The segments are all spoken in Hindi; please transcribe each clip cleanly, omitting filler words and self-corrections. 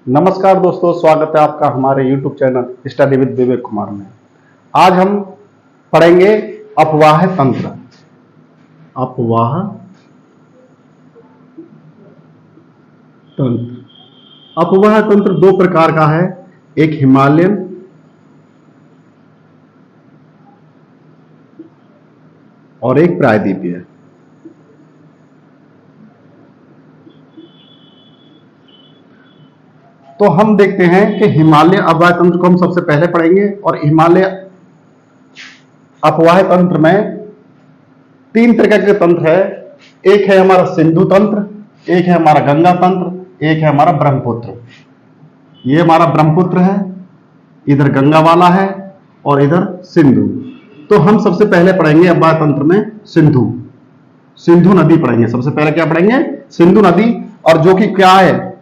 नमस्कार दोस्तों, स्वागत है आपका हमारे YouTube channel study with Vivek Kumar में। आज हम पढ़ेंगे अपवाह तंत्र। अपवाह तंत्र। अपवाह तंत्र दो प्रकार का है, एक हिमालयन और एक प्रायद्वीपीय। तो हम देखते हैं कि हिमालय अपवाह तंत्र को हम सबसे पहले पढ़ेंगे। और हिमालय अपवाह तंत्र में तीन प्रकार के तंत्र है। एक है हमारा सिंधु तंत्र, एक है हमारा गंगा तंत्र, एक है हमारा ब्रह्मपुत्र। ये हमारा ब्रह्मपुत्र है, इधर गंगा वाला है और इधर सिंधु। तो हम सबसे पहले पढ़ेंगे अपवाह तंत्र में सिंधु नदी पढ़ेंगे। सबसे पहले क्या पढ़ेंगे? सिंधु नदी। और जो कि क्या है,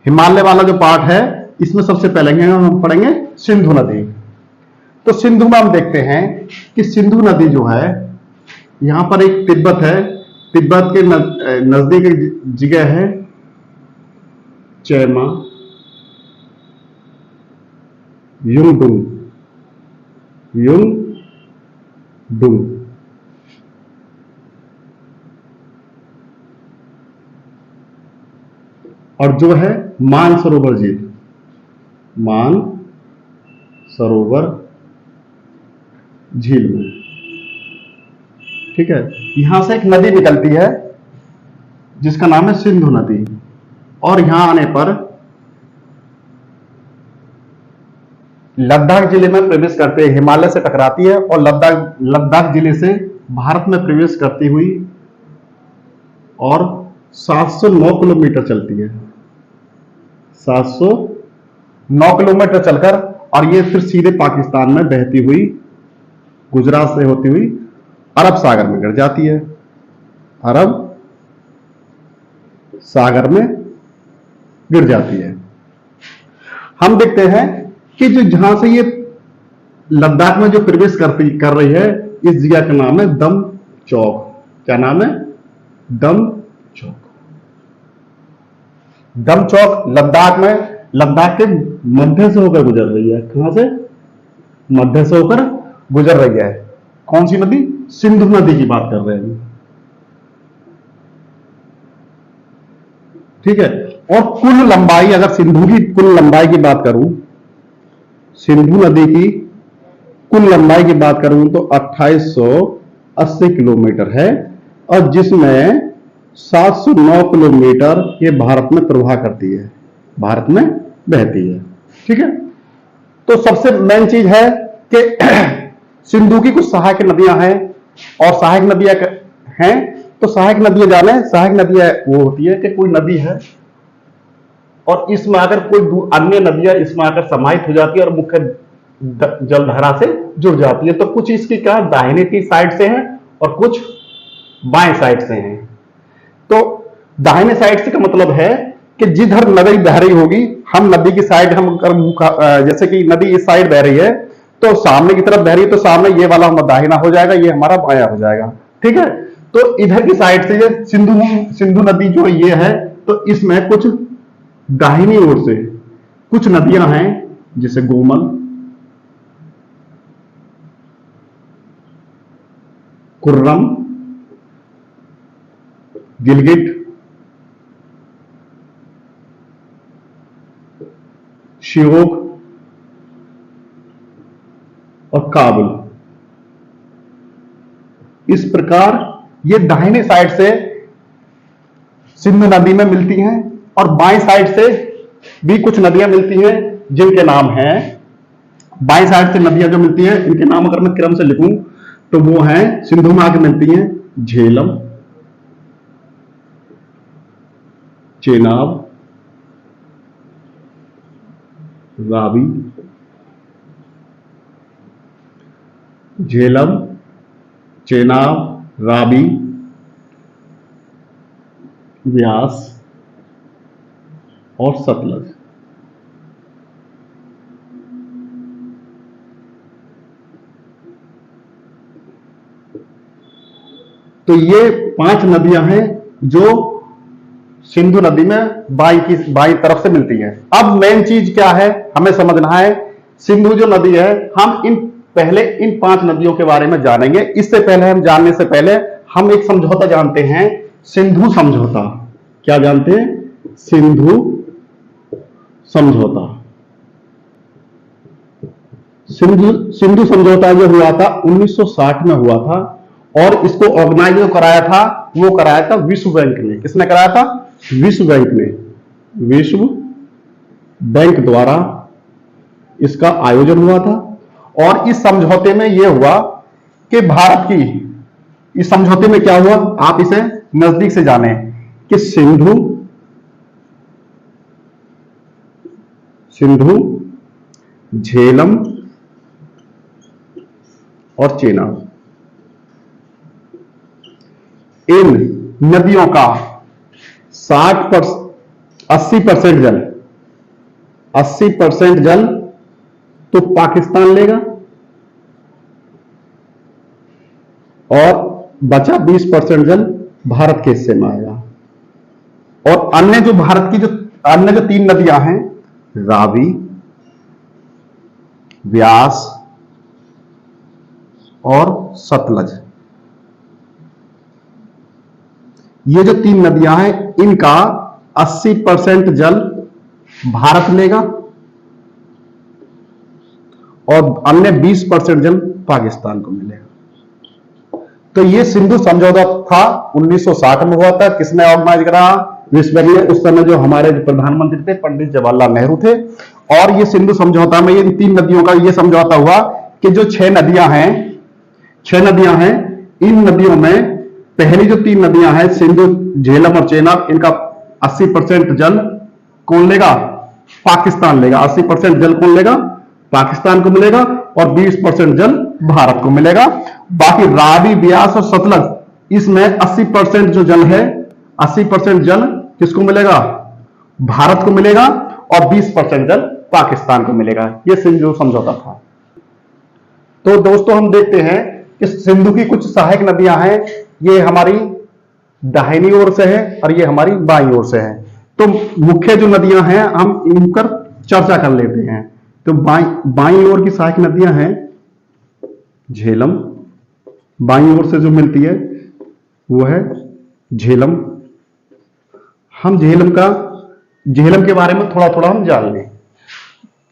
हिमालय वाला जो पार्ट है, इसमें सबसे पहले हम पढ़ेंगे सिंधु नदी। तो सिंधु में हम देखते हैं कि सिंधु नदी जो है, यहां पर एक तिब्बत है, तिब्बत के नजदीक एक जगह है चैमा युंगडुंग। और जो है मानसरोवर झील, मानसरोवर झील में, ठीक है। यहां से एक नदी निकलती है जिसका नाम है सिंधु नदी। और यहां आने पर लद्दाख जिले में प्रवेश करते, हिमालय से टकराती है और लद्दाख जिले से भारत में प्रवेश करती हुई और 709 किलोमीटर चलती है। 709 किलोमीटर चलकर और ये फिर सीधे पाकिस्तान में बहती हुई, गुजरात से होती हुई अरब सागर में गिर जाती है। अरब सागर में गिर जाती है। हम देखते हैं कि जो जहां से ये लद्दाख में जो प्रवेश कर रही है, इस जगह का नाम है दम चौक। क्या नाम है? दम चौक। दम चौक लद्दाख में, लद्दाख के मध्य से होकर गुजर रही है। कहां से? मध्य से होकर गुजर रही है। कौन सी नदी? सिंधु नदी की बात कर रहे हैं, ठीक है। और कुल लंबाई, अगर सिंधु की कुल लंबाई की बात करूं, सिंधु नदी की कुल लंबाई की बात करूं तो 2880 किलोमीटर है, और जिसमें 709 किलोमीटर ये भारत में प्रवाह करती है, भारत में बहती है, ठीक है। तो सबसे मेन चीज है कि सिंधु की कुछ सहायक नदियां हैं, और सहायक नदियां हैं तो सहायक नदियां जाने, सहायक नदियां वो होती है कि कोई नदी है और इसमें अगर कोई अन्य नदियां इसमें आकर समाहित हो जाती है और मुख्य जलधारा से जुड़ जाती है। तो कुछ इसकी क्या दाहिने की साइड से है और कुछ बाएं साइड से हैं। तो दाहिने साइड से का मतलब है कि जिधर नदी बह रही होगी, हम नदी की साइड, हम जैसे कि नदी इस साइड बह रही है तो सामने की तरफ बह रही है, तो सामने ये वाला हमारा दाहिना हो जाएगा, ये हमारा बायां हो जाएगा, ठीक है। तो इधर की साइड से ये सिंधु नदी जो ये है, तो इसमें कुछ दाहिनी ओर से कुछ नदियां हैं, जैसे गोमल, कुर्रम, गिलगिट, श्योक और काबुल। इस प्रकार ये दाहिने साइड से सिंधु नदी में मिलती हैं, और बाएं साइड से भी कुछ नदियां मिलती हैं जिनके नाम हैं, बाएं साइड से नदियां जो मिलती हैं इनके नाम अगर मैं क्रम से लिखूं तो वो हैं, सिंधु में आके मिलती हैं झेलम, चेनाब, रावी, झेलम, चेनाब, रावी, व्यास और सतलज। तो ये 5 नदियां हैं जो सिंधु नदी में बाई तरफ से मिलती है। अब मेन चीज क्या है हमें समझना है, सिंधु जो नदी है, हम पहले इन 5 नदियों के बारे में जानेंगे। इससे पहले हम जानने से पहले हम एक समझौता जानते हैं, सिंधु समझौता। क्या जानते हैं? सिंधु समझौता। सिंधु समझौता जो हुआ था 1960 में हुआ था, और इसको ऑर्गेनाइज जो कराया था वो कराया था विश्व बैंक ने। किसने कराया था? विश्व बैंक ने। विश्व बैंक द्वारा इसका आयोजन हुआ था। और इस समझौते में यह हुआ कि भारत की, इस समझौते में क्या हुआ आप इसे नजदीक से जाने, कि सिंधु, झेलम और चेनाब, इन नदियों का 80% जल, 80% जल तो पाकिस्तान लेगा, और बचा 20% जल भारत के हिस्से में आएगा। और अन्य जो भारत की जो अन्य जो 3 नदियां हैं, रावी, व्यास और सतलज, ये जो 3 नदियां हैं इनका 80% जल भारत लेगा और अन्य 20% जल पाकिस्तान को मिलेगा। तो ये सिंधु समझौता था, 1960 में हुआ था। किसने ऑर्गेनाइज करा? विश्व बैंक ने। उस समय जो हमारे प्रधानमंत्री थे पंडित जवाहरलाल नेहरू थे। और ये सिंधु समझौता में ये 3 नदियों का ये समझौता हुआ कि जो 6 नदियां हैं, इन नदियों में पहली जो 3 नदियां हैं, सिंधु, झेलम और चेनाब, इनका 80% जल कौन लेगा? पाकिस्तान लेगा। 80% जल कौन लेगा? पाकिस्तान को मिलेगा, और 20% जल भारत को मिलेगा। बाकी रावी, व्यास और सतलज, इसमें 80% जो जल है, 80% जल किसको मिलेगा? भारत को मिलेगा, और 20% जल पाकिस्तान को मिलेगा। यह सिंधु समझौता था। तो दोस्तों हम देखते हैं कि सिंधु की कुछ सहायक नदियां हैं, ये हमारी दाहिनी ओर से है और ये हमारी बाईं ओर से है। तो मुख्य जो नदियां हैं हम इन पर चर्चा कर लेते हैं। तो बाईं ओर की सहायक नदियां हैं झेलम, बाईं ओर से जो मिलती है वो है झेलम। हम झेलम के बारे में थोड़ा थोड़ा हम जान लें।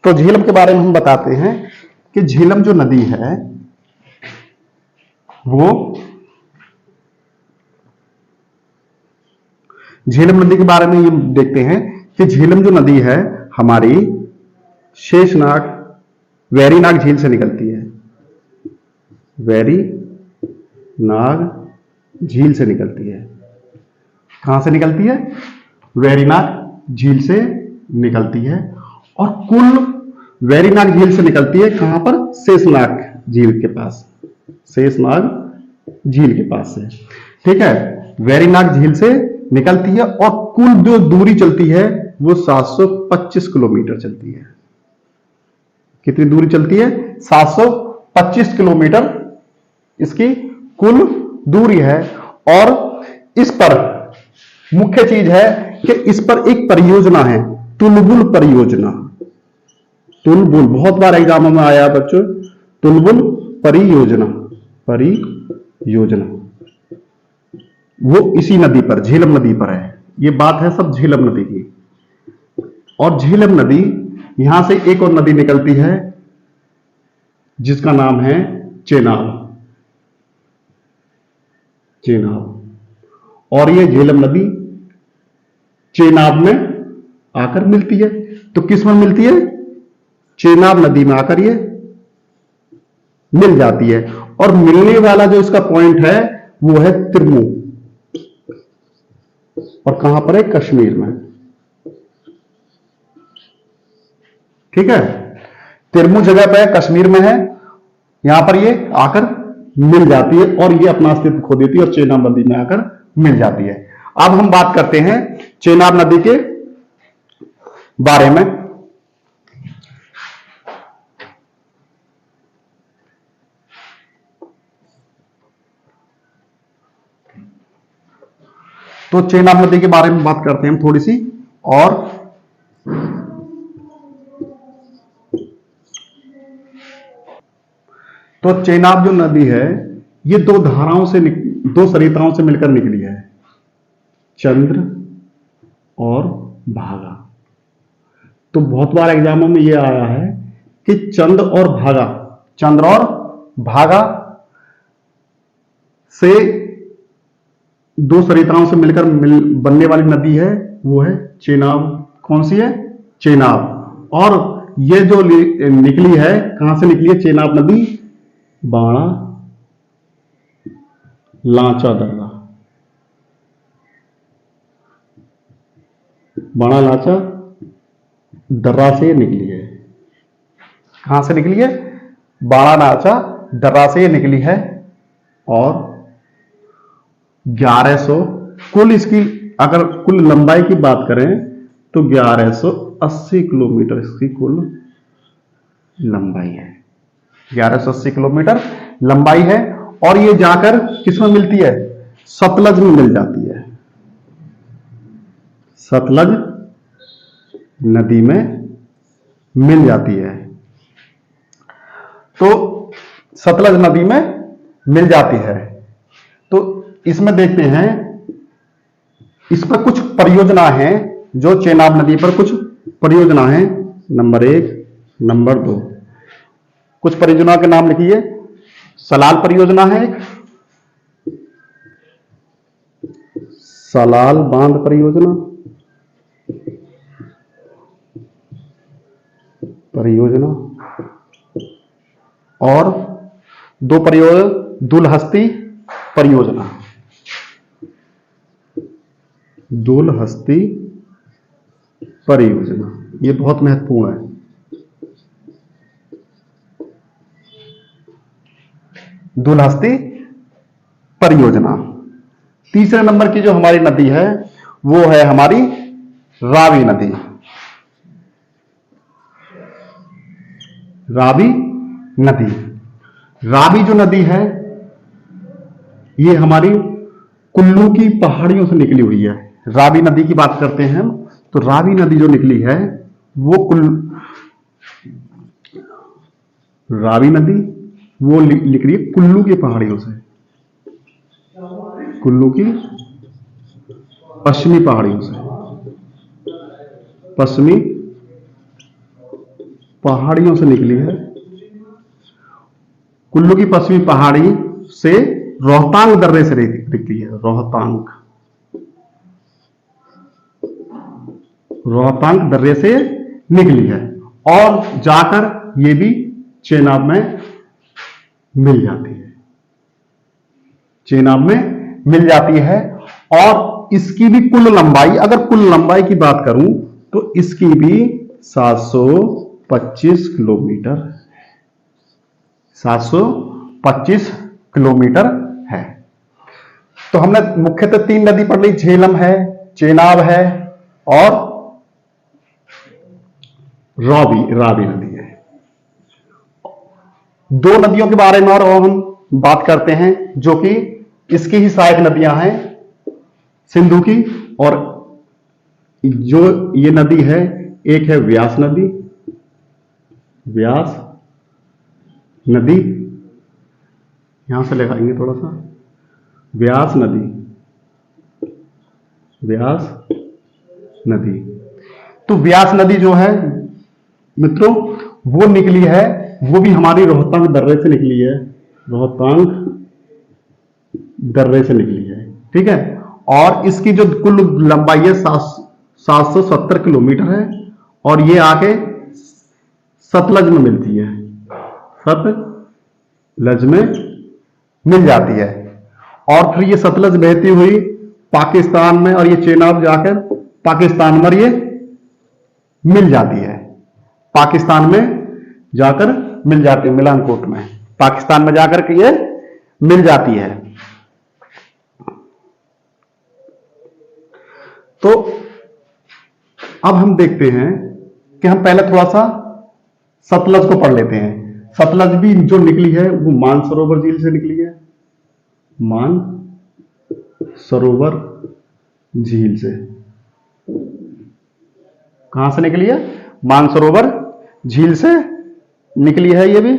तो झेलम के बारे में हम बताते हैं कि झेलम जो नदी है वो, झेलम नदी के बारे में ये देखते हैं कि झेलम जो नदी है हमारी शेषनाग, वेरीनाग झील से निकलती है। वेरीनाग झील से निकलती है। कहां से निकलती है? वेरीनाग झील से निकलती है। और कुल वेरीनाग झील से निकलती है कहां पर? शेषनाग झील के पास, शेषनाग झील के पास से। ठीक है, वेरीनाग झील से निकलती है, और कुल जो दूरी चलती है वो 725 किलोमीटर चलती है। कितनी दूरी चलती है? 725 किलोमीटर इसकी कुल दूरी है। और इस पर मुख्य चीज है कि इस पर एक परियोजना है, तुलबुल परियोजना। तुलबुल बहुत बार एग्जाम में आया बच्चों, तुलबुल परियोजना, वो इसी नदी पर, झेलम नदी पर है। ये बात है सब झेलम नदी की। और झेलम नदी, यहां से एक और नदी निकलती है जिसका नाम है चेनाब। और ये झेलम नदी चेनाब में आकर मिलती है। तो किस में मिलती है? चेनाब नदी में आकर ये मिल जाती है। और मिलने वाला जो इसका पॉइंट है वो है तिरमू। और कहां पर है? कश्मीर में। ठीक है, तिरमू जगह पे कश्मीर में है। यहां पर ये आकर मिल जाती है और ये अपना अस्तित्व खो देती है और चेनाब नदी में आकर मिल जाती है। अब हम बात करते हैं चेनाब नदी के बारे में। तो चेनाब नदी के बारे में बात करते हैं हम थोड़ी सी। और तो चेनाब जो नदी है ये दो धाराओं से दो सरिताओं से मिलकर निकली है, चंद्र और भागा। तो बहुत बार एग्जामों में ये आया है कि चंद्र और भागा से दो सरिताओं से मिलकर बनने वाली नदी है, वो है चेनाब। कौन सी है? चेनाब। और ये जो निकली है, कहां से निकली है चेनाब नदी? बाणा लांचा दर्रा, बाणा लांचा दर्रा से निकली है। कहां से निकली है? बाणा लांचा दर्रा से निकली है। और 1100 कुल, इसकी अगर कुल लंबाई की बात करें तो 1180 किलोमीटर इसकी कुल लंबाई है। 1180 किलोमीटर लंबाई है। और ये जाकर किसमें मिलती है? सतलज में मिल जाती है। सतलज नदी में मिल जाती है। तो सतलज नदी में मिल जाती है। तो इसमें देखते हैं, इस पर कुछ परियोजना है, जो चेनाब नदी पर कुछ परियोजना है। नंबर 1, नंबर 2, कुछ परियोजना के नाम लिखिए। सलाल परियोजना है एक, सलाल बांध परियोजना, और दो परियोजना, दुलहस्ती परियोजना। दुलहस्ती परियोजना ये बहुत महत्वपूर्ण है। दुलहस्ती परियोजना। तीसरे नंबर की जो हमारी नदी है वो है हमारी रावी नदी। रावी नदी, रावी जो नदी है ये हमारी कुल्लू की पहाड़ियों से निकली हुई है। रावी नदी की बात करते हैं हम, तो रावी नदी जो निकली है वो रावी नदी वो निकली है कुल्लू की पहाड़ियों से, कुल्लू की पश्चिमी पहाड़ियों से, पश्चिमी पहाड़ियों से निकली है। कुल्लू की पश्चिमी पहाड़ी से रोहतांग दर्रे से निकली है। रोहतांग दर्रे से निकली है और जाकर ये भी चेनाब में मिल जाती है। चेनाब में मिल जाती है। और इसकी भी कुल लंबाई, अगर कुल लंबाई की बात करूं तो इसकी भी 725 किलोमीटर, 725 किलोमीटर है। तो हमने मुख्यतः 3 नदी पढ़ ली, झेलम है, चेनाब है और रावी नदी है। 2 नदियों के बारे में और हम बात करते हैं जो कि इसकी ही सहायक नदियां हैं, सिंधु की। और जो ये नदी है, एक है व्यास नदी, व्यास नदी, यहां से लगाएंगे थोड़ा सा, व्यास नदी, व्यास नदी। तो व्यास नदी जो है मित्रों वो निकली है, वो भी हमारी रोहतांग दर्रे से निकली है, रोहतांग दर्रे से निकली है। ठीक है। और इसकी जो कुल लंबाई है 770 किलोमीटर है और ये आके सतलज में मिलती है, सतलज में मिल जाती है। और फिर ये सतलज बहती हुई पाकिस्तान में, और ये चेनाब जाकर पाकिस्तान में ये मिल जाती है, पाकिस्तान में जाकर मिल जाती है, मिलानकोट में पाकिस्तान में जाकर के ये मिल जाती है। तो अब हम देखते हैं कि हम पहले थोड़ा सा सतलज को पढ़ लेते हैं। सतलज भी जो निकली है वो मानसरोवर झील से निकली है, मानसरोवर झील से। कहां से निकली है? मानसरोवर झील से निकली है ये भी।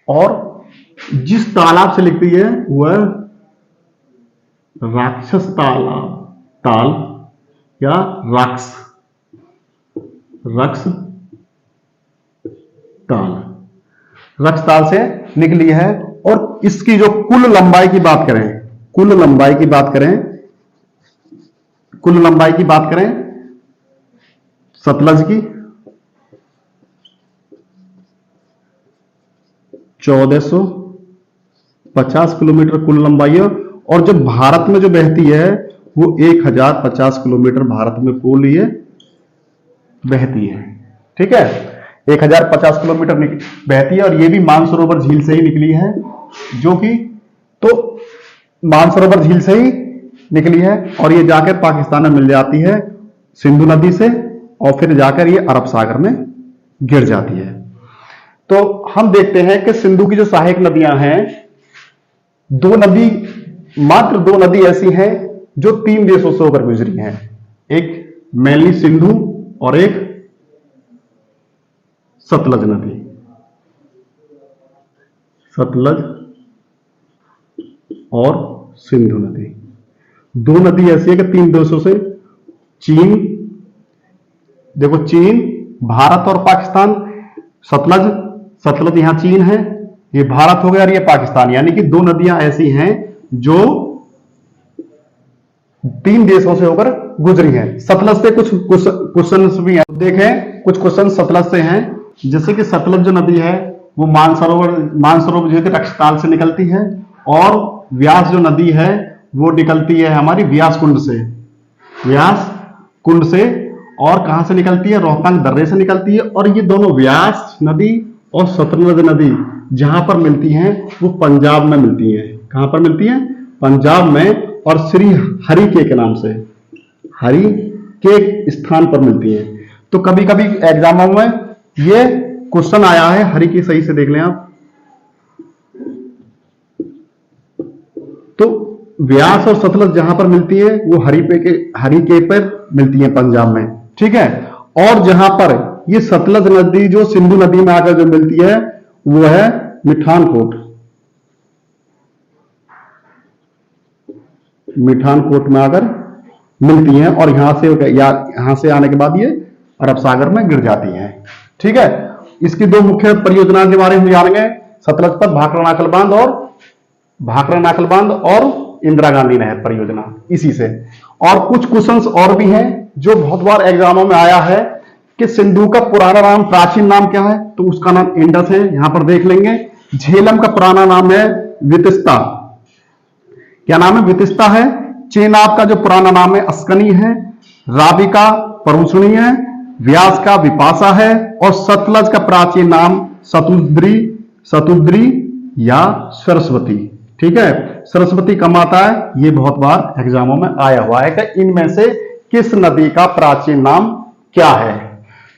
और जिस तालाब से निकली है वह राक्षस तालाब, ताल या रक्स ताल से निकली है। और इसकी जो कुल लंबाई की बात करें, कुल लंबाई की बात करें सतलज की 1450 किलोमीटर कुल लंबाई है। और जो भारत में जो बहती है वो 1050 किलोमीटर भारत में कुल ये बहती है। ठीक है, 1050 किलोमीटर बहती है और ये भी मानसरोवर झील से ही निकली है, जो कि तो मानसरोवर झील से ही निकली है और ये जाकर पाकिस्तान में मिल जाती है सिंधु नदी से, और फिर जाकर ये अरब सागर में गिर जाती है। तो हम देखते हैं कि सिंधु की जो सहायक नदियां हैं, मात्र दो नदी ऐसी हैं जो 3 देशों से होकर गुजरी हैं। एक मेनली सिंधु और एक सतलज नदी। सतलज और सिंधु नदी, दो नदी ऐसी है कि 3 देशों से, चीन, देखो चीन, भारत और पाकिस्तान। सतलज यहां चीन है, ये भारत हो गया और ये पाकिस्तान, यानी कि दो नदियां ऐसी हैं जो 3 देशों से होकर गुजरी हैं। सतलज से कुछ क्वेश्चंस भी हैं, देखें कुछ क्वेश्चन सतलज से हैं, जैसे कि सतलज जो नदी है वो मानसरोवर जो है रक्षताल से निकलती है, और व्यास जो नदी है वो निकलती है हमारी व्यास कुंड से। और कहां से निकलती है? रोहतांग दर्रे से निकलती है। और ये दोनों व्यास नदी और सतलज नदी जहां पर मिलती हैं वो पंजाब में मिलती हैं। कहां पर मिलती हैं? पंजाब में, और श्री हरिके के नाम से, हरि के स्थान पर मिलती हैं। तो कभी कभी एग्जामों में ये क्वेश्चन आया है, हरि की सही से देख लें आप। तो व्यास और सतलज जहां पर मिलती है वो हरिके पर मिलती है पंजाब में। ठीक है, और जहां पर ये सतलज नदी जो सिंधु नदी में आकर जो मिलती है वो है मिठानकोट में आकर मिलती हैं, और यहां से आने के बाद ये अरब सागर में गिर जाती हैं। ठीक है, इसकी दो मुख्य परियोजनाओं के बारे में जानेंगे, सतलज पर भाखड़ा नाकल बांध और इंदिरा गांधी नहर परियोजना, इसी से। और कुछ क्वेश्चंस और भी हैं जो बहुत बार एग्जामों में आया है कि सिंधु का पुराना नाम, प्राचीन नाम क्या है? तो उसका नाम इंडस है, यहां पर देख लेंगे। झेलम का पुराना नाम है वितिस्ता। क्या नाम है? वितिस्ता है। चेनाब का जो पुराना नाम है अस्कनी है। रावी का परुषणी है। व्यास का विपाशा है। और सतलज का प्राचीन नाम सतुद्री या सरस्वती। ठीक है, सरस्वती कम आता है, ये बहुत बार एग्जामों में आया हुआ है कि इनमें से किस नदी का प्राचीन नाम क्या है।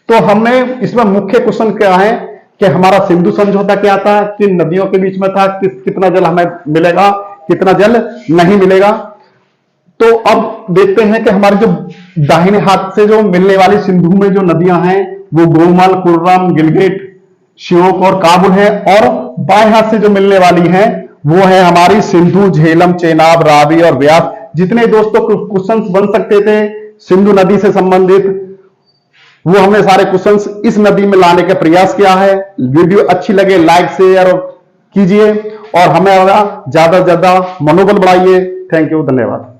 तो हमने इसमें मुख्य क्वेश्चन क्या है कि हमारा सिंधु समझौता क्या था, किन नदियों के बीच में था, कितना जल हमें मिलेगा, कितना जल नहीं मिलेगा। तो अब देखते हैं कि हमारे जो दाहिने हाथ से जो मिलने वाली सिंधु में जो नदियां हैं वो गोमल, कुर्रम, गिलगिट, श्योक और काबुल है, और बाएं हाथ से जो मिलने वाली है वो है हमारी सिंधु, झेलम, चेनाब, रावी और व्यास। जितने दोस्तों क्वेश्चंस बन सकते थे सिंधु नदी से संबंधित, वो हमने सारे क्वेश्चंस इस नदी में लाने का प्रयास किया है। वीडियो अच्छी लगे लाइक शेयर कीजिए और हमें ज्यादा से ज्यादा मनोबल बढ़ाइए। थैंक यू, धन्यवाद।